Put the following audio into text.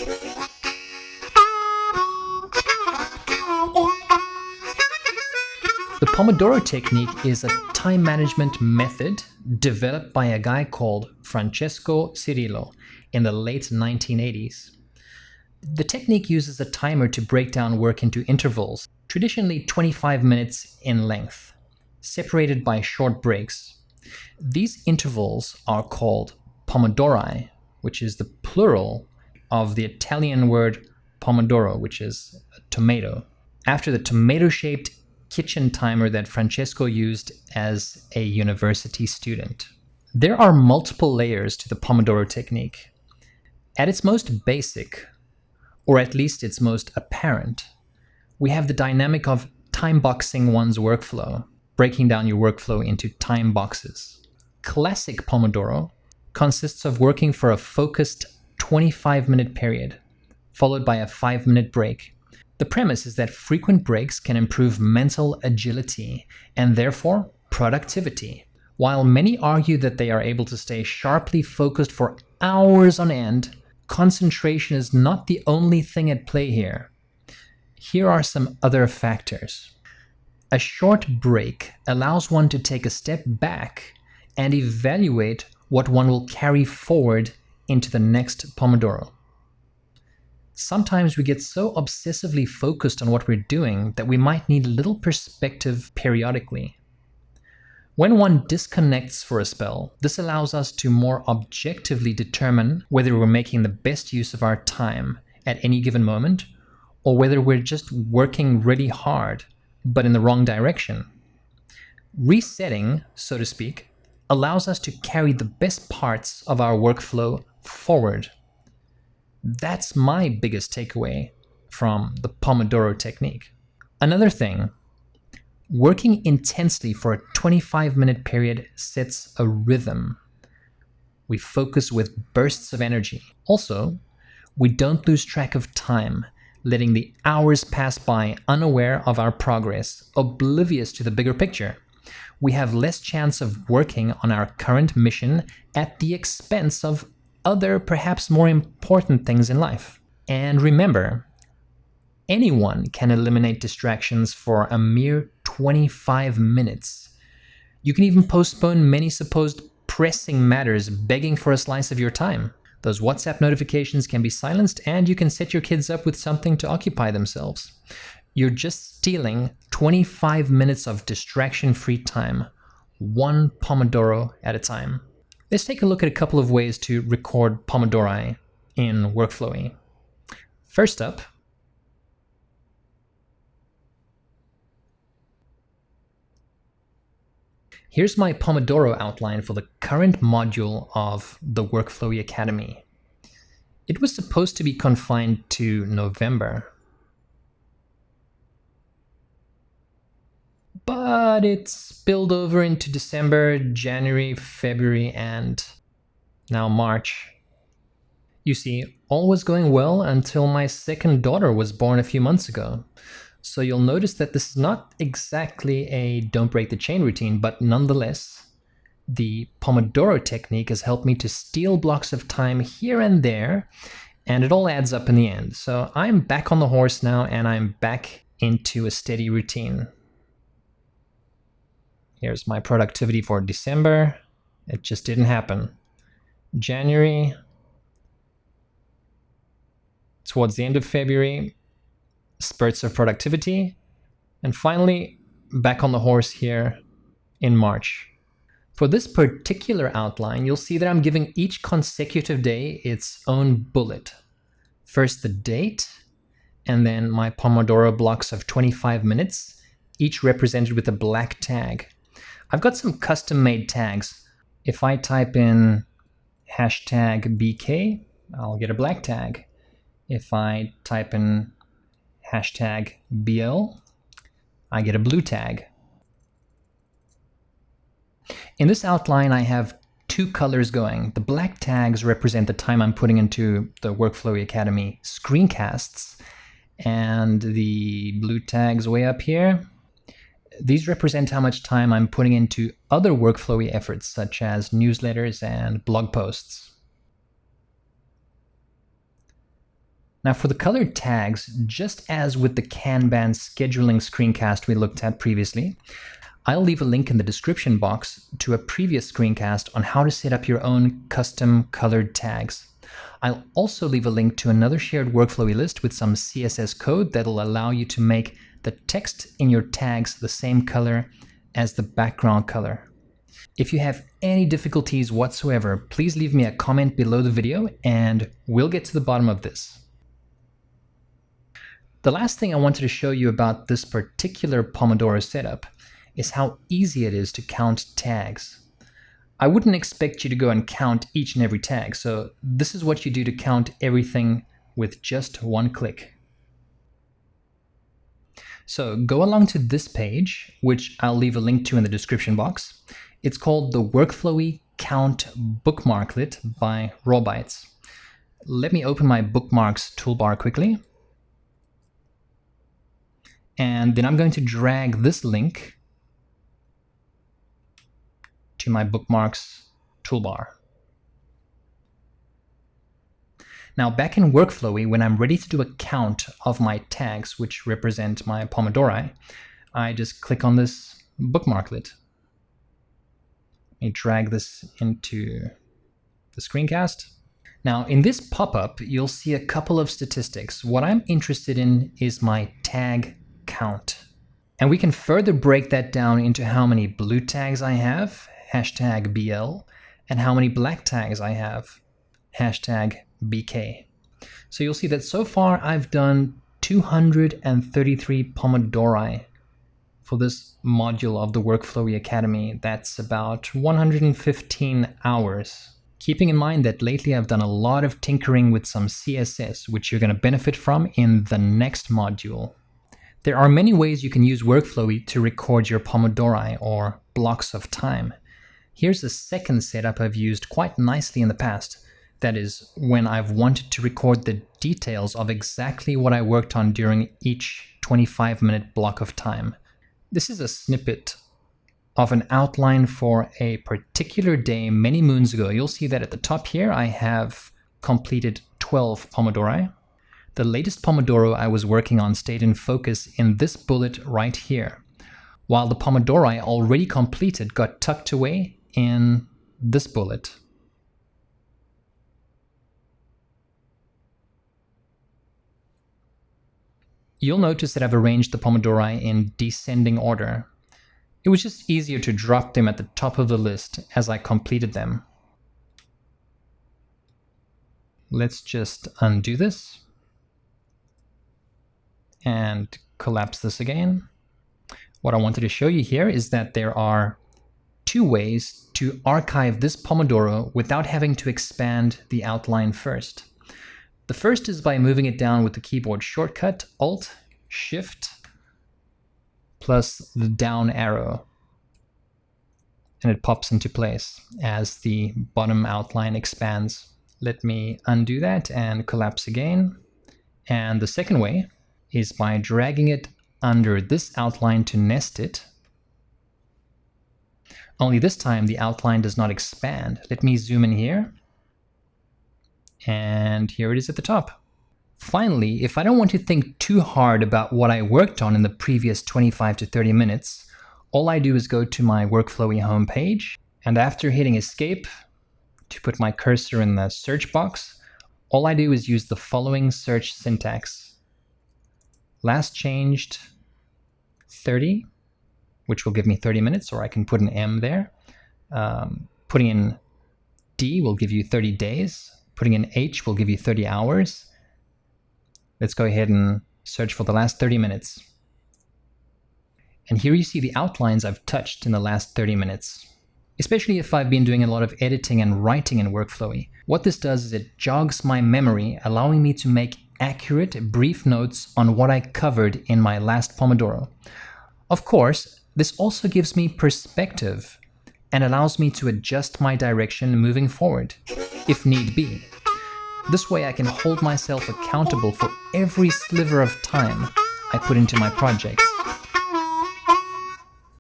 The Pomodoro technique is a time management method developed by a guy called Francesco Cirillo in the late 1980s. The technique uses a timer to break down work into intervals, traditionally 25 minutes in length, separated by short breaks. These intervals are called pomodori, which is the plural of the Italian word pomodoro, which is a tomato, after the tomato-shaped kitchen timer that Francesco used as a university student. There are multiple layers to the Pomodoro technique. At its most basic, or at least its most apparent, we have the dynamic of time boxing one's workflow, breaking down your workflow into time boxes. Classic Pomodoro consists of working for a focused 25-minute period, followed by a 5-minute break. The premise is that frequent breaks can improve mental agility and therefore productivity. While many argue that they are able to stay sharply focused for hours on end, concentration is not the only thing at play here. Here are some other factors. A short break allows one to take a step back and evaluate what one will carry forward into the next Pomodoro. Sometimes we get so obsessively focused on what we're doing that we might need a little perspective periodically. When one disconnects for a spell, this allows us to more objectively determine whether we're making the best use of our time at any given moment, or whether we're just working really hard, but in the wrong direction. Resetting, so to speak, allows us to carry the best parts of our workflow forward. That's my biggest takeaway from the Pomodoro technique. Another thing, working intensely for a 25-minute period sets a rhythm. We focus with bursts of energy. Also, we don't lose track of time, letting the hours pass by unaware of our progress, oblivious to the bigger picture. We have less chance of working on our current mission at the expense of other, perhaps more important things in life. And remember, anyone can eliminate distractions for a mere 25 minutes. You can even postpone many supposed pressing matters begging for a slice of your time. Those WhatsApp notifications can be silenced, and you can set your kids up with something to occupy themselves. You're just stealing 25 minutes of distraction-free time, one Pomodoro at a time. Let's take a look at a couple of ways to record Pomodori in Workflowy. First up, here's my Pomodoro outline for the current module of the Workflowy Academy. It was supposed to be confined to November, but it spilled over into December, January, February, and now March. You see, all was going well until my second daughter was born a few months ago. So you'll notice that this is not exactly a don't break the chain routine, but nonetheless, the Pomodoro technique has helped me to steal blocks of time here and there, and it all adds up in the end. So I'm back on the horse now, and I'm back into a steady routine. Here's my productivity for December. It just didn't happen. January, towards the end of February, spurts of productivity, and finally back on the horse here in March. For this particular outline, you'll see that I'm giving each consecutive day its own bullet. First the date, and then my Pomodoro blocks of 25 minutes, each represented with a black tag. I've got some custom-made tags. If I type in hashtag BK, I'll get a black tag. If I type in hashtag BL, I get a blue tag. In this outline, I have two colors going. The black tags represent the time I'm putting into the Workflowy Academy screencasts, and the blue tags way up here, these represent how much time I'm putting into other Workflowy efforts, such as newsletters and blog posts. Now for the colored tags, just as with the Kanban scheduling screencast we looked at previously, I'll leave a link in the description box to a previous screencast on how to set up your own custom colored tags. I'll also leave a link to another shared workflowy list with some CSS code that'll allow you to make the text in your tags the same color as the background color. If you have any difficulties whatsoever, please leave me a comment below the video and we'll get to the bottom of this. The last thing I wanted to show you about this particular Pomodoro setup is how easy it is to count tags. I wouldn't expect you to go and count each and every tag, so this is what you do to count everything with just one click. So go along to this page, which I'll leave a link to in the description box. It's called the WFCOUNT Bookmarklet by RAWBYTZ. Let me open my bookmarks toolbar quickly. And then I'm going to drag this link to my bookmarks toolbar. Now back in workflowy, when I'm ready to do a count of my tags, which represent my Pomodoro, I just click on this bookmarklet. Let me drag this into the screencast. Now in this pop-up, you'll see a couple of statistics. What I'm interested in is my tag count. And we can further break that down into how many blue tags I have, hashtag BL, and how many black tags I have, hashtag BK. So you'll see that so far I've done 233 Pomodoro for this module of the Workflowy Academy. That's about 115 hours. Keeping in mind that lately I've done a lot of tinkering with some CSS, which you're going to benefit from in the next module. There are many ways you can use Workflowy to record your Pomodoro or blocks of time. Here's a second setup I've used quite nicely in the past. That is, when I've wanted to record the details of exactly what I worked on during each 25-minute block of time. This is a snippet of an outline for a particular day many moons ago. You'll see that at the top here I have completed 12 Pomodoro. The latest Pomodoro I was working on stayed in focus in this bullet right here, while the Pomodoro I already completed got tucked away in this bullet. You'll notice that I've arranged the Pomodoro in descending order. It was just easier to drop them at the top of the list as I completed them. Let's just undo this and collapse this again. What I wanted to show you here is that there are two ways to archive this Pomodoro without having to expand the outline first. The first is by moving it down with the keyboard shortcut Alt, Shift, plus the down arrow. And it pops into place as the bottom outline expands. Let me undo that and collapse again. And the second way is by dragging it under this outline to nest it. Only this time the outline does not expand. Let me zoom in here. And here it is at the top. Finally, if I don't want to think too hard about what I worked on in the previous 25 to 30 minutes, all I do is go to my Workflowy homepage, and after hitting Escape to put my cursor in the search box, all I do is use the following search syntax. Last changed 30, which will give me 30 minutes, or I can put an M there. Putting in D will give you 30 days. Putting in H will give you 30 hours. Let's go ahead and search for the last 30 minutes. And here you see the outlines I've touched in the last 30 minutes. Especially if I've been doing a lot of editing and writing in Workflowy. What this does is it jogs my memory, allowing me to make accurate, brief notes on what I covered in my last Pomodoro. Of course, this also gives me perspective and allows me to adjust my direction moving forward, if need be. This way I can hold myself accountable for every sliver of time I put into my projects.